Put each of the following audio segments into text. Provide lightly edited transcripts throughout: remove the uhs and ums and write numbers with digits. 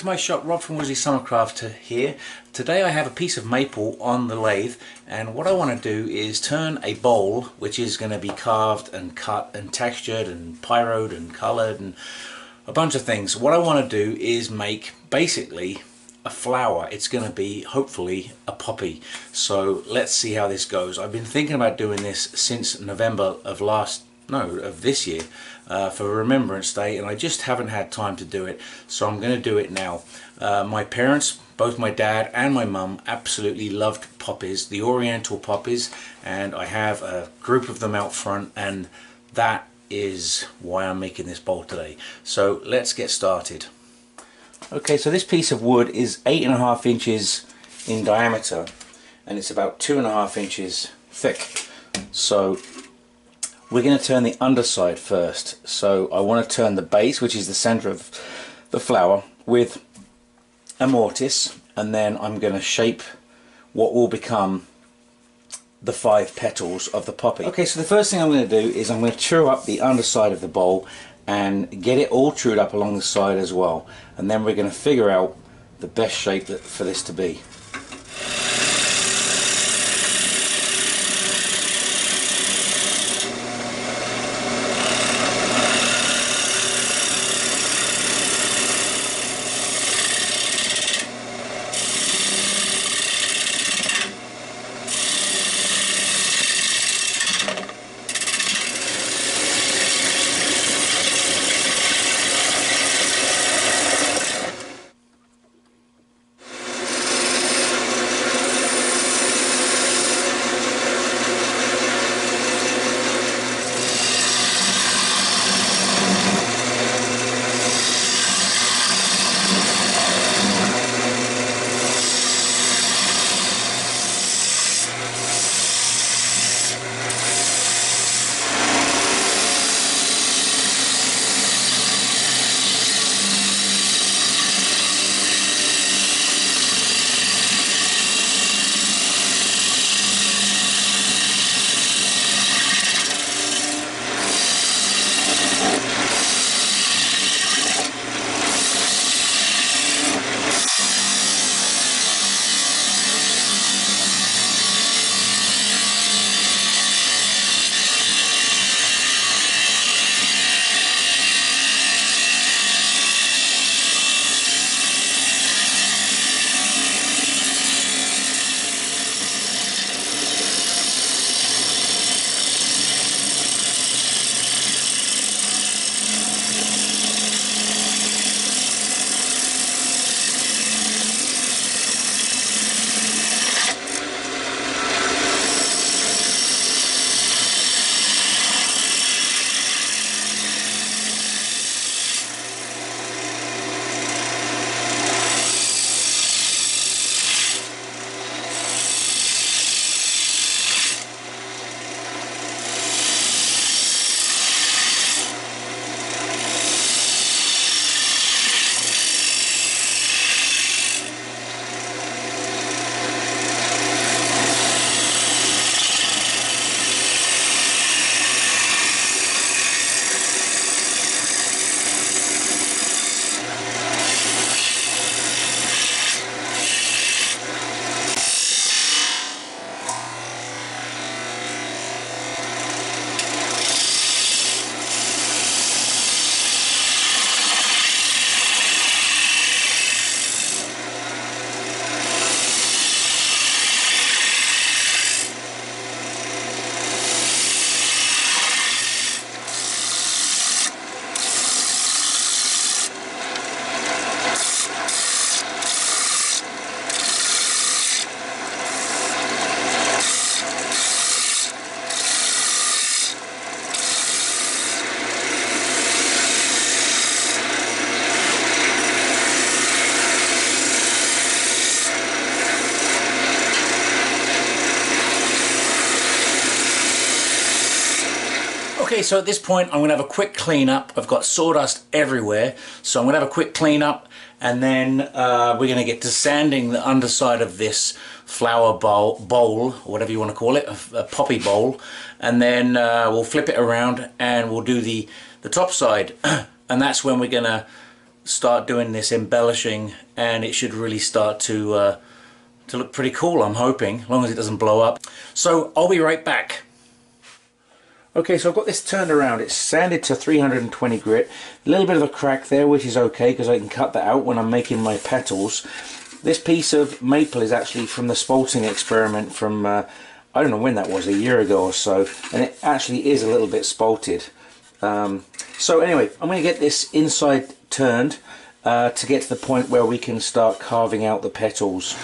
to my shop. Rob from Woodsley Summercraft here. Today I have a piece of maple on the lathe, and what I want to do is turn a bowl which is going to be carved and cut and textured and pyroed and coloured and a bunch of things. What I want to do is make basically a flower. It's going to be hopefully a poppy. So let's see how this goes. I've been thinking about doing this since November of this year for Remembrance Day, and I just haven't had time to do it, so I'm going to do it now. My parents, both my dad and my mum, absolutely loved poppies, the oriental poppies, and I have a group of them out front, and that is why I'm making this bowl today. So let's get started. Okay, so this piece of wood is 8.5 inches in diameter and it's about 2.5 inches thick. So we're going to turn the underside first. So I want to turn the base, which is the center of the flower, with a mortise, and then I'm going to shape what will become the 5 petals of the poppy. Okay, so the first thing I'm going to do is I'm going to true up the underside of the bowl and get it all trued up along the side as well, and then we're going to figure out the best shape for this to be. Okay, so at this point I'm going to have a quick clean up. I've got sawdust everywhere, so I'm going to have a quick clean up, and then we're going to get to sanding the underside of this flower bowl, or whatever you want to call it, a poppy bowl, and then we'll flip it around and we'll do the top side, and that's when we're going to start doing this embellishing, and it should really start to look pretty cool, I'm hoping, as long as it doesn't blow up. So I'll be right back. Okay, so I've got this turned around. It's sanded to 320 grit. A little bit of a crack there, which is okay because I can cut that out when I'm making my petals. This piece of maple is actually from the spalting experiment from, I don't know when that was, a year ago or so, and it actually is a little bit spalted. So anyway, I'm going to get this inside turned to get to the point where we can start carving out the petals.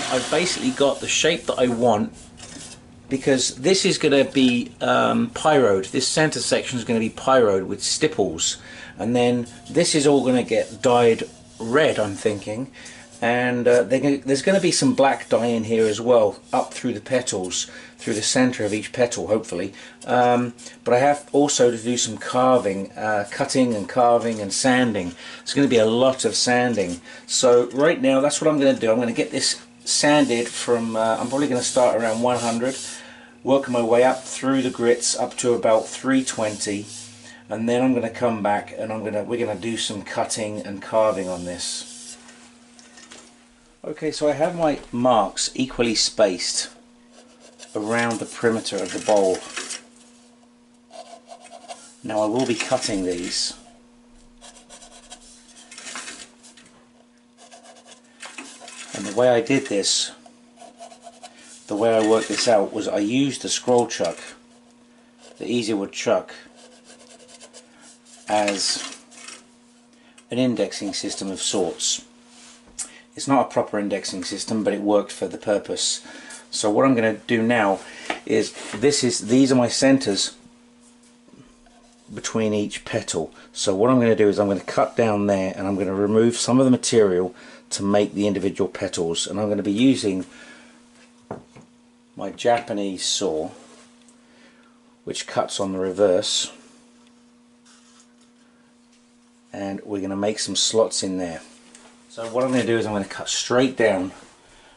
I've basically got the shape that I want, because this is going to be pyroed. This center section is going to be pyroed with stipples, and then this is all going to get dyed red, I'm thinking, and there's going to be some black dye in here as well, up through the petals, through the center of each petal, hopefully. But I have also to do some carving, cutting and carving and sanding. There's going to be a lot of sanding. So right now that's what I'm going to do. I'm going to get this sanded from, I'm probably going to start around 100, working my way up through the grits up to about 320, and then I'm going to come back and we're going to do some cutting and carving on this. Okay, so I have my marks equally spaced around the perimeter of the bowl. Now I will be cutting these. And the way I did this, the way I worked this out, was I used the scroll chuck, the Easywood chuck, as an indexing system of sorts. It's not a proper indexing system, but it worked for the purpose. So what I'm going to do now is, these are my centers between each petal. So what I'm going to do is I'm going to cut down there, and I'm going to remove some of the material to make the individual petals, and I'm going to be using my Japanese saw, which cuts on the reverse, and we're going to make some slots in there. So what I'm going to do is I'm going to cut straight down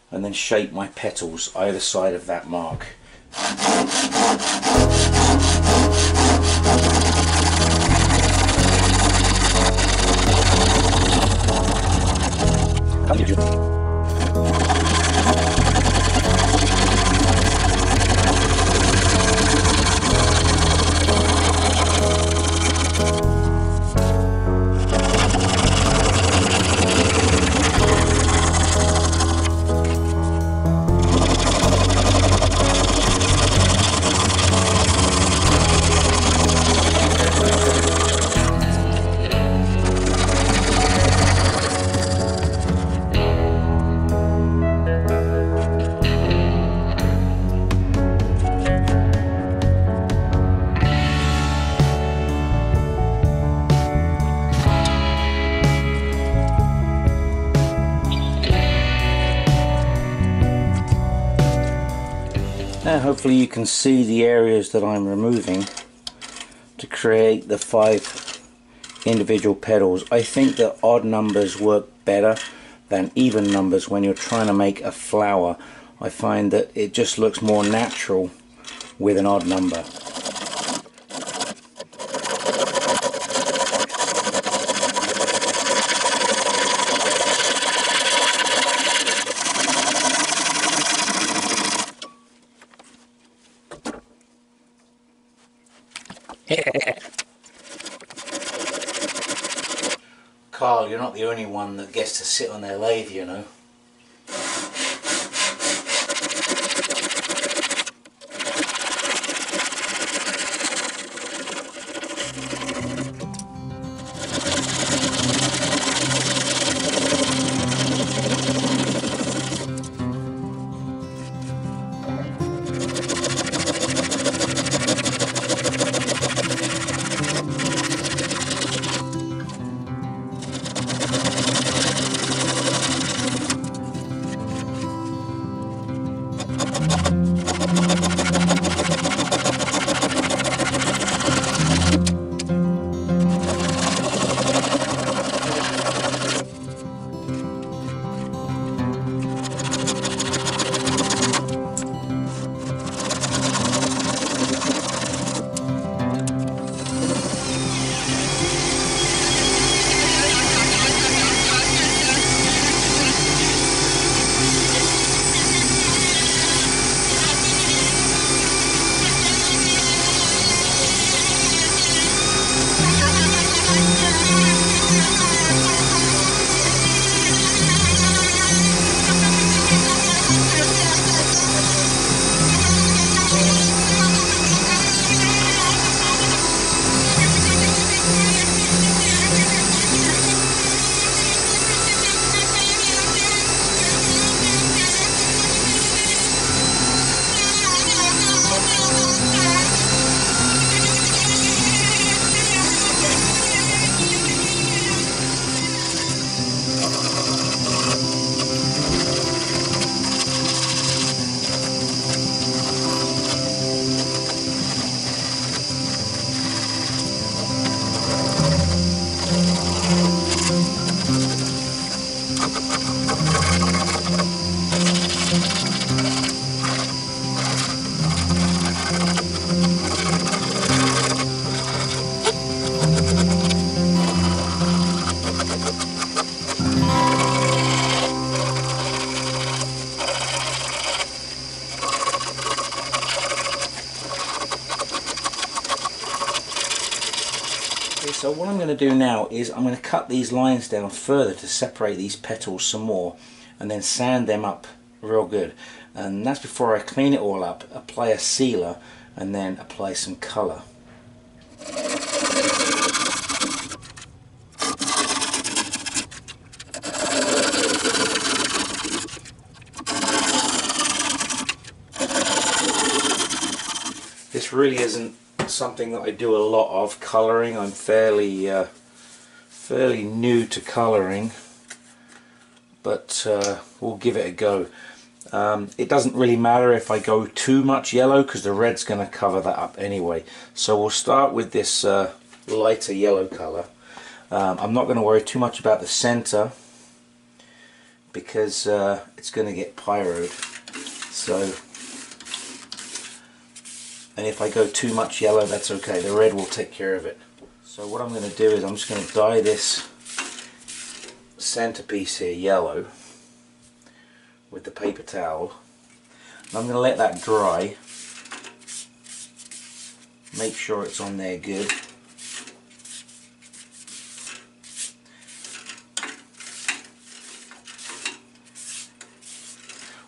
and then shape my petals either side of that mark. Hopefully you can see the areas that I'm removing to create the 5 individual petals. I think that odd numbers work better than even numbers when you're trying to make a flower. I find that it just looks more natural with an odd number. Carl, you're not the only one that gets to sit on their lathe, you know. So what I'm going to do now is I'm going to cut these lines down further to separate these petals some more and then sand them up real good, and that's before I clean it all up, apply a sealer and then apply some colour. This really isn't something that I do a lot of, colouring. I'm fairly new to colouring, but we'll give it a go. It doesn't really matter if I go too much yellow because the red's going to cover that up anyway. So we'll start with this lighter yellow colour. I'm not going to worry too much about the centre because it's going to get pyroed. So, and if I go too much yellow, that's okay, the red will take care of it. So what I'm going to do is I'm just going to dye this centerpiece here yellow with the paper towel, and I'm going to let that dry, make sure it's on there good.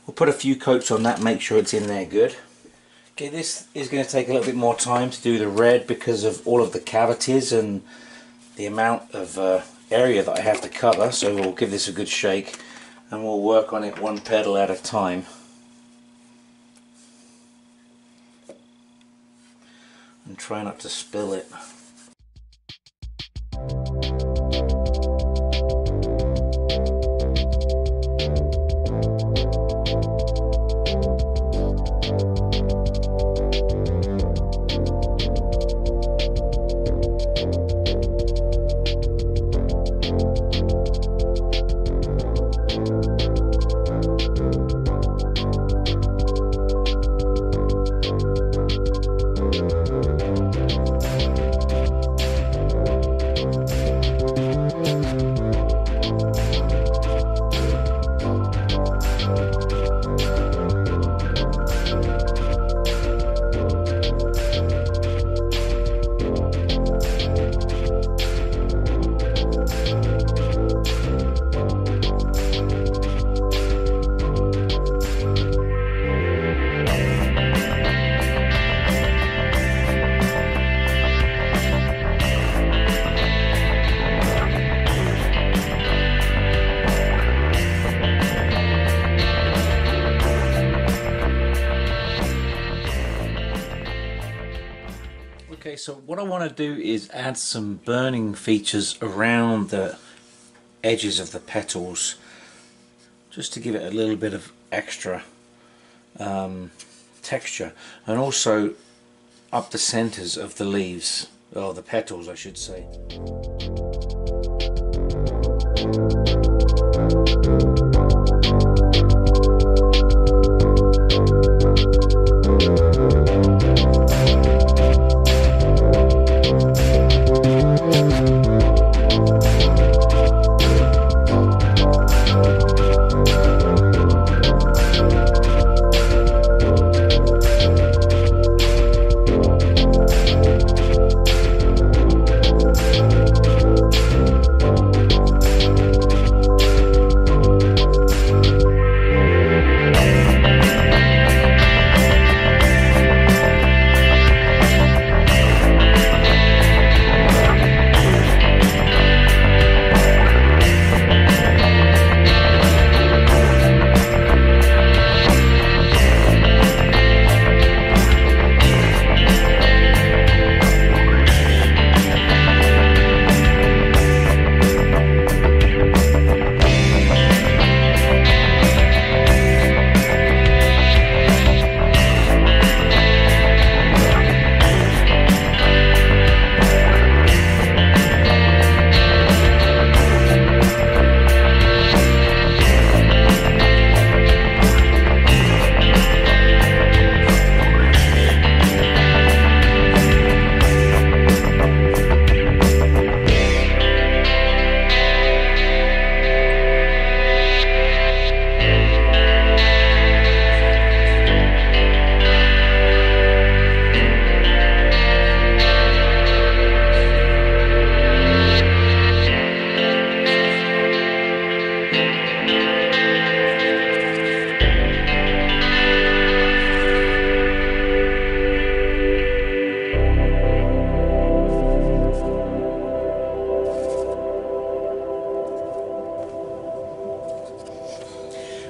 We'll put a few coats on that, make sure it's in there good. Okay, this is going to take a little bit more time to do the red because of all of the cavities and the amount of area that I have to cover, so we'll give this a good shake and we'll work on it one petal at a time. And try not to spill it. Okay, so what I want to do is add some burning features around the edges of the petals, just to give it a little bit of extra texture, and also up the centers of the leaves, or the petals I should say.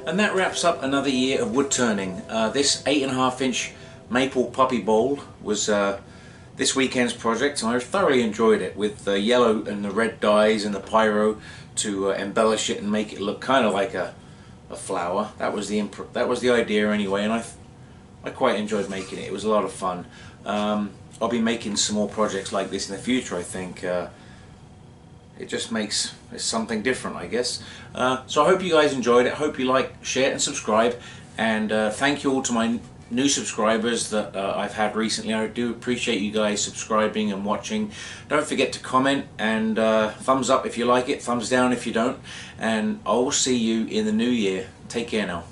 And that wraps up another year of wood turning. This 8.5-inch maple poppy bowl was this weekend's project, and I thoroughly enjoyed it, with the yellow and the red dyes and the pyro to embellish it and make it look kind of like a flower. That was the idea anyway, and I quite enjoyed making it. It was a lot of fun. I'll be making some more projects like this in the future, I think. It just makes it something different, I guess. So I hope you guys enjoyed it. I hope you like, share and subscribe, and thank you all to my new subscribers that I've had recently. I do appreciate you guys subscribing and watching. Don't forget to comment, and thumbs up if you like it, thumbs down if you don't, and I will see you in the new year. Take care now.